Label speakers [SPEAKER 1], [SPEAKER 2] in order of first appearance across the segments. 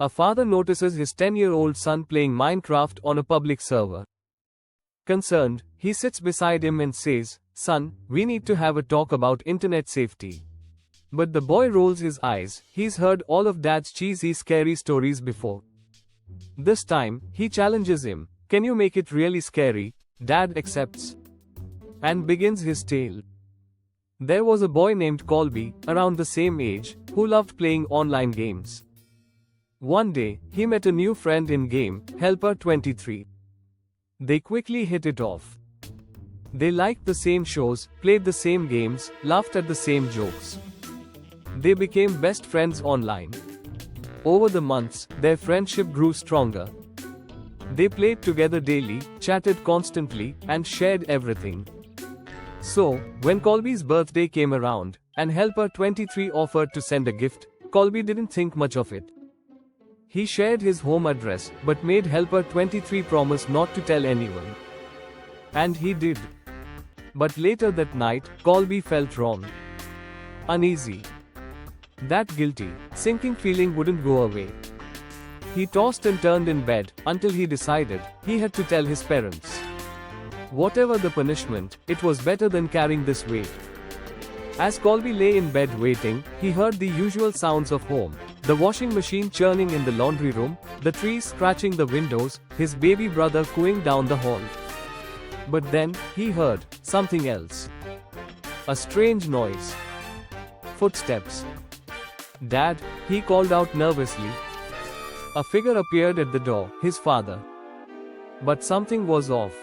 [SPEAKER 1] A father notices his 10-year-old son playing Minecraft on a public server. Concerned, he sits beside him and says, "Son, we need to have a talk about internet safety." But the boy rolls his eyes. He's heard all of Dad's cheesy, scary stories before. This time, he challenges him. "Can you make it really scary?" Dad accepts and begins his tale. There was a boy named Colby, around the same age, who loved playing online games. One day, he met a new friend in game, Helper23. They quickly hit it off. They liked the same shows, played the same games, laughed at the same jokes. They became best friends online. Over the months, their friendship grew stronger. They played together daily, chatted constantly, and shared everything. So, when Colby's birthday came around, and Helper23 offered to send a gift, Colby didn't think much of it. He shared his home address, but made Helper23 promise not to tell anyone. And he did. But later that night, Colby felt wrong. Uneasy. That guilty, sinking feeling wouldn't go away. He tossed and turned in bed, until he decided he had to tell his parents. Whatever the punishment, it was better than carrying this weight. As Colby lay in bed waiting, he heard the usual sounds of home. The washing machine churning in the laundry room, the trees scratching the windows, his baby brother cooing down the hall. But then, he heard something else. A strange noise. Footsteps. "Dad," he called out nervously. A figure appeared at the door, his father. But something was off.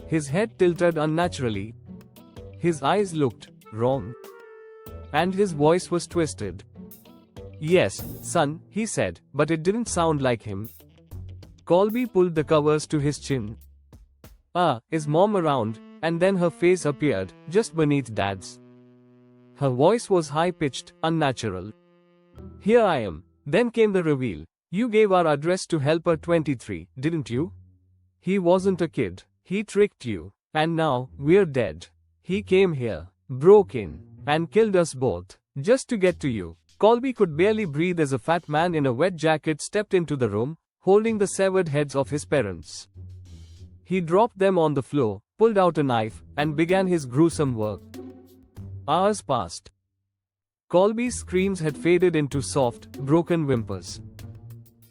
[SPEAKER 1] His head tilted unnaturally. His eyes looked wrong. And his voice was twisted. "Yes, son," he said, but it didn't sound like him. Colby pulled the covers to his chin. Is Mom around?" And then her face appeared, just beneath Dad's. Her voice was high-pitched, unnatural. "Here I am." Then came the reveal. "You gave our address to Helper23, didn't you? He wasn't a kid. He tricked you. And now, we're dead. He came here, broke in, and killed us both, just to get to you." Colby could barely breathe as a fat man in a wet jacket stepped into the room, holding the severed heads of his parents. He dropped them on the floor, pulled out a knife, and began his gruesome work. Hours passed. Colby's screams had faded into soft, broken whimpers.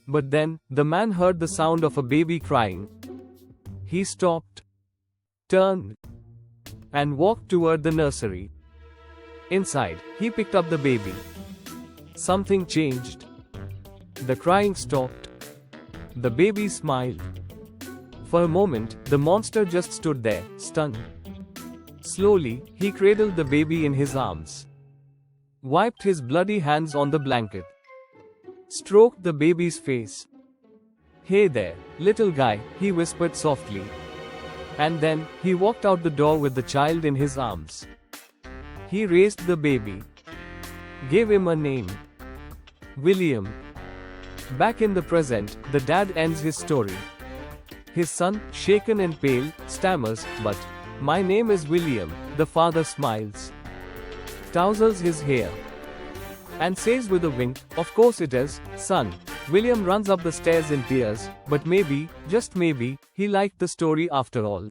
[SPEAKER 1] But then, the man heard the sound of a baby crying. He stopped, turned, and walked toward the nursery. Inside, he picked up the baby. Something changed. The crying stopped. The baby smiled. For a moment, the monster just stood there, stunned. Slowly, he cradled the baby in his arms. Wiped his bloody hands on the blanket. Stroked the baby's face. "Hey there, little guy," he whispered softly. And then, he walked out the door with the child in his arms. He raised the baby. Gave him a name. William. Back in the present, the dad ends his story. His son, shaken and pale, stammers, "But my name is William." The father smiles. Tousles his hair. And says with a wink, "Of course it is, son." William runs up the stairs in tears, but maybe, just maybe, he liked the story after all.